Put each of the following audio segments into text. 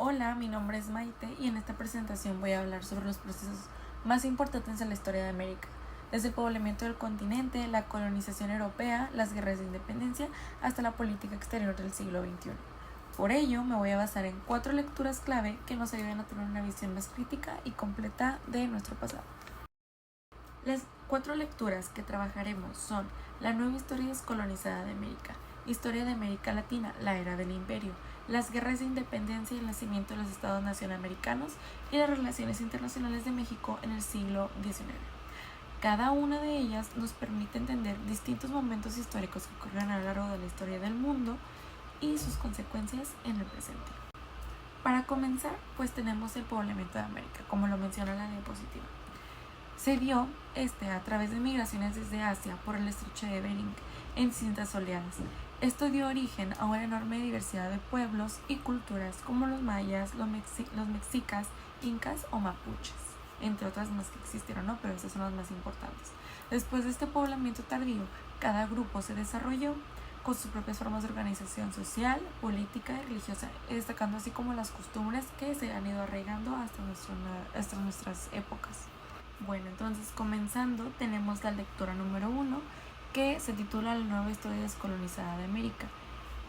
Hola, mi nombre es Maite y en esta presentación voy a hablar sobre los procesos más importantes en la historia de América, desde el poblamiento del continente, la colonización europea, las guerras de independencia, hasta la política exterior del siglo XXI. Por ello, me voy a basar en 4 lecturas clave que nos ayuden a tener una visión más crítica y completa de nuestro pasado. Las 4 lecturas que trabajaremos son la nueva historia descolonizada de América, historia de América Latina, la era del imperio, las guerras de independencia y el nacimiento de los estados nacionamericanos y las relaciones internacionales de México en el siglo XIX. Cada una de ellas nos permite entender distintos momentos históricos que ocurrieron a lo largo de la historia del mundo y sus consecuencias en el presente. Para comenzar, pues tenemos el poblamiento de América, como lo menciona la diapositiva. Se dio a través de migraciones desde Asia por el estrecho de Bering en distintas oleadas. Esto dio origen a una enorme diversidad de pueblos y culturas como los mayas, los mexicas, incas o mapuches, entre otras más que existieron, ¿no? Pero estas son las más importantes. Después de este poblamiento tardío, cada grupo se desarrolló con sus propias formas de organización social, política y religiosa, destacando así como las costumbres que se han ido arraigando hasta nuestras épocas. Bueno, entonces comenzando tenemos la lectura número 1 que se titula La nueva historia descolonizada de América.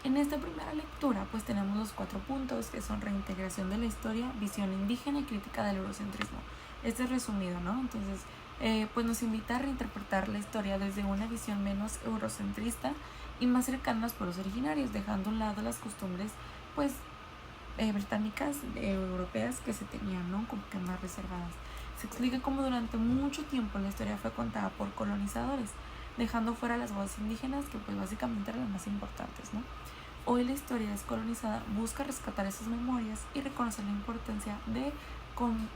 En esta primera lectura pues tenemos los 4 puntos que son reintegración de la historia, visión indígena y crítica del eurocentrismo. Este es resumido, ¿no? Entonces pues nos invita a reinterpretar la historia desde una visión menos eurocentrista y más cercana a los pueblos originarios, dejando a un lado las costumbres pues británicas, europeas que se tenían, ¿no? Como que más reservadas. Se explica cómo durante mucho tiempo la historia fue contada por colonizadores, dejando fuera las voces indígenas que pues básicamente eran las más importantes, ¿no? Hoy la historia descolonizada busca rescatar esas memorias y reconocer la importancia de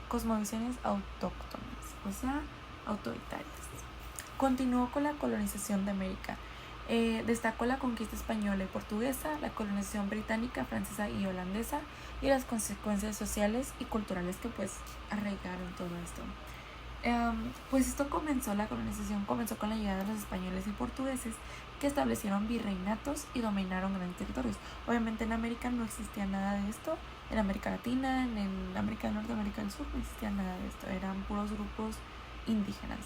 cosmovisiones autóctonas, o sea, autoritarias. Continuó con la colonización de América. Destacó la conquista española y portuguesa, la colonización británica, francesa y holandesa y las consecuencias sociales y culturales que pues arraigaron todo esto. Pues la colonización comenzó con la llegada de los españoles y portugueses que establecieron virreinatos y dominaron grandes territorios. Obviamente en América no existía nada de esto, en América Latina, en América del Norte, América del Sur no existía nada de esto, eran puros grupos indígenas.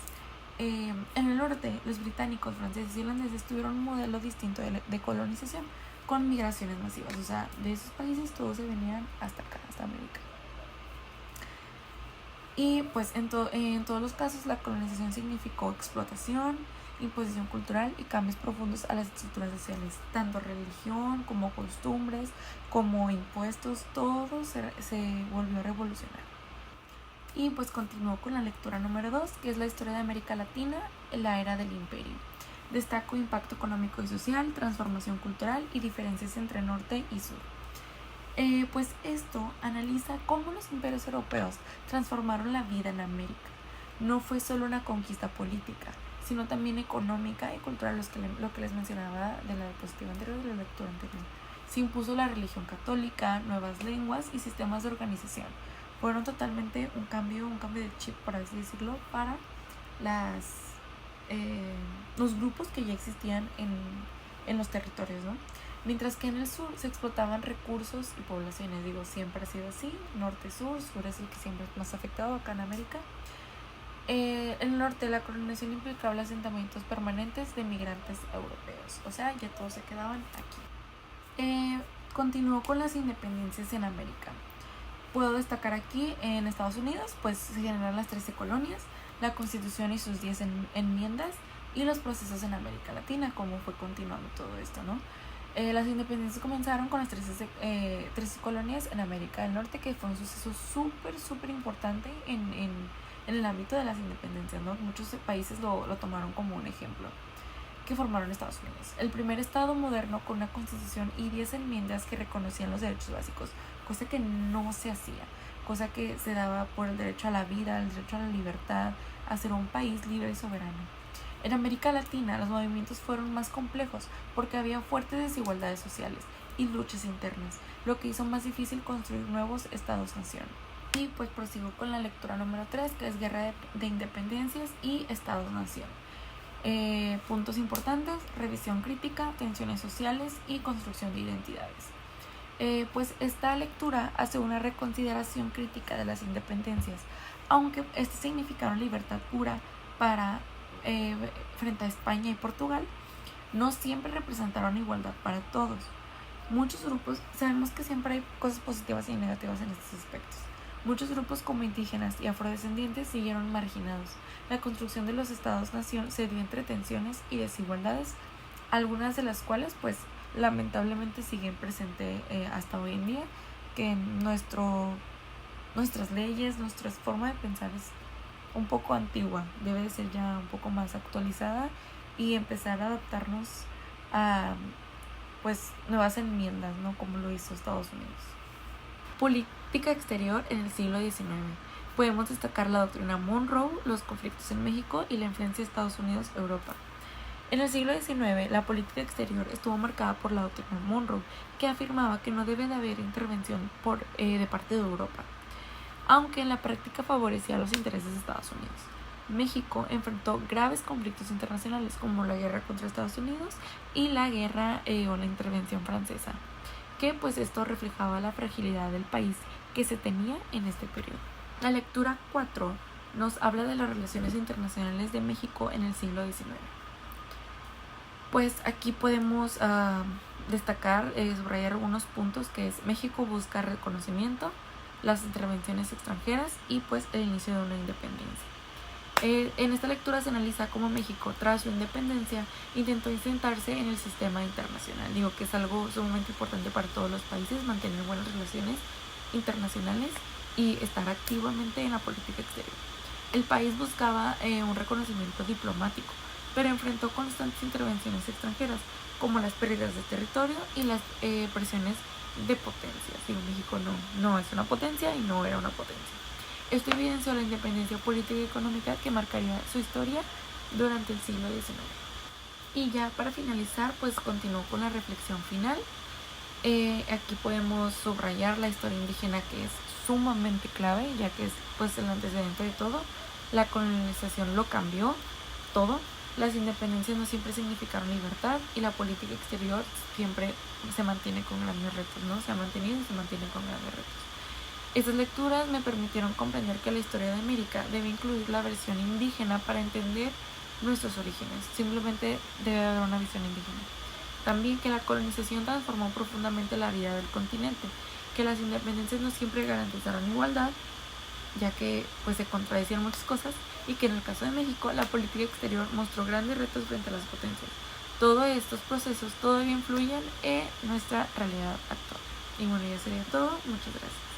En el norte, los británicos, franceses y holandeses tuvieron un modelo distinto de colonización con migraciones masivas, o sea, de esos países todos se venían hasta acá, hasta América. Y pues en todos los casos la colonización significó explotación, imposición cultural y cambios profundos a las estructuras sociales, tanto religión como costumbres, como impuestos, todo se volvió revolucionario. Y pues continuó con la lectura número 2, que es la historia de América Latina en la era del imperio. Destaco impacto económico y social, transformación cultural y diferencias entre norte y sur. Pues esto analiza cómo los imperios europeos transformaron la vida en América. No fue solo una conquista política, sino también económica y cultural, lo que les mencionaba de la diapositiva anterior y de la lectura anterior. Se impuso la religión católica, nuevas lenguas y sistemas de organización. Fueron totalmente un cambio de chip, por así decirlo, para los grupos que ya existían en los territorios, ¿no? Mientras que en el sur se explotaban recursos y poblaciones, siempre ha sido así, norte-sur, sur es el que siempre es más afectado acá en América. En el norte la colonización implicaba asentamientos permanentes de migrantes europeos, o sea, ya todos se quedaban aquí. Continuó con las independencias en América. Puedo destacar aquí en Estados Unidos, pues se generaron las 13 colonias, la Constitución y sus 10 enmiendas y los procesos en América Latina, cómo fue continuando todo esto, ¿no? Las independencias comenzaron con las 13 colonias en América del Norte, que fue un suceso súper importante en el ámbito de las independencias, ¿no? Muchos países lo tomaron como un ejemplo, que formaron Estados Unidos. El primer estado moderno con una constitución y 10 enmiendas que reconocían los derechos básicos, cosa que no se hacía, cosa que se daba por el derecho a la vida, el derecho a la libertad, a ser un país libre y soberano. En América Latina los movimientos fueron más complejos porque había fuertes desigualdades sociales y luchas internas, lo que hizo más difícil construir nuevos estados-nación. Y pues prosigo con la lectura número 3, que es Guerra de Independencias y Estados-Nación. Puntos importantes: revisión crítica, tensiones sociales y construcción de identidades. Pues esta lectura hace una reconsideración crítica de las independencias, aunque estas significaron libertad pura para frente a España y Portugal, no siempre representaron igualdad para todos. Muchos grupos, sabemos que siempre hay cosas positivas y negativas en estos aspectos. Muchos grupos como indígenas y afrodescendientes siguieron marginados. La construcción de los estados-nación se dio entre tensiones y desigualdades, algunas de las cuales pues lamentablemente siguen presentes hasta hoy en día, que nuestras leyes, nuestra forma de pensar es un poco antigua, debe de ser ya un poco más actualizada y empezar a adaptarnos a pues nuevas enmiendas, ¿no? Como lo hizo Estados Unidos. Política exterior en el siglo XIX. Podemos destacar la doctrina Monroe, los conflictos en México y la influencia de Estados Unidos en Europa. En el siglo XIX, la política exterior estuvo marcada por la doctrina Monroe, que afirmaba que no debe de haber intervención de parte de Europa, aunque en la práctica favorecía los intereses de Estados Unidos. México enfrentó graves conflictos internacionales como la guerra contra Estados Unidos y la guerra o la intervención francesa, que pues esto reflejaba la fragilidad del país que se tenía en este periodo. La lectura 4 nos habla de las relaciones internacionales de México en el siglo XIX. Pues aquí podemos destacar, subrayar algunos puntos, que es México busca reconocimiento, las intervenciones extranjeras y pues el inicio de una independencia. En esta lectura se analiza cómo México, tras su independencia, intentó insertarse en el sistema internacional. Digo que es algo sumamente importante para todos los países, mantener buenas relaciones internacionales y estar activamente en la política exterior. El país buscaba un reconocimiento diplomático, pero enfrentó constantes intervenciones extranjeras, como las pérdidas de territorio y las presiones de potencias. Digo, México no es una potencia y no era una potencia. Esto evidenció la independencia política y económica que marcaría su historia durante el siglo XIX. Y ya para finalizar, pues continuó con la reflexión final. Aquí podemos subrayar la historia indígena, que es sumamente clave, ya que es pues el antecedente de todo. La colonización lo cambió todo. Las independencias no siempre significaron libertad y la política exterior siempre se mantiene con grandes retos, ¿no? Se ha mantenido y se mantiene con grandes retos. Estas lecturas me permitieron comprender que la historia de América debe incluir la versión indígena para entender nuestros orígenes. Simplemente debe haber una visión indígena. También que la colonización transformó profundamente la vida del continente, que las independencias no siempre garantizaron igualdad, ya que pues se contradecían muchas cosas, y que en el caso de México la política exterior mostró grandes retos frente a las potencias. Todos estos procesos todavía influyen en nuestra realidad actual. Y bueno, ya sería todo. Muchas gracias.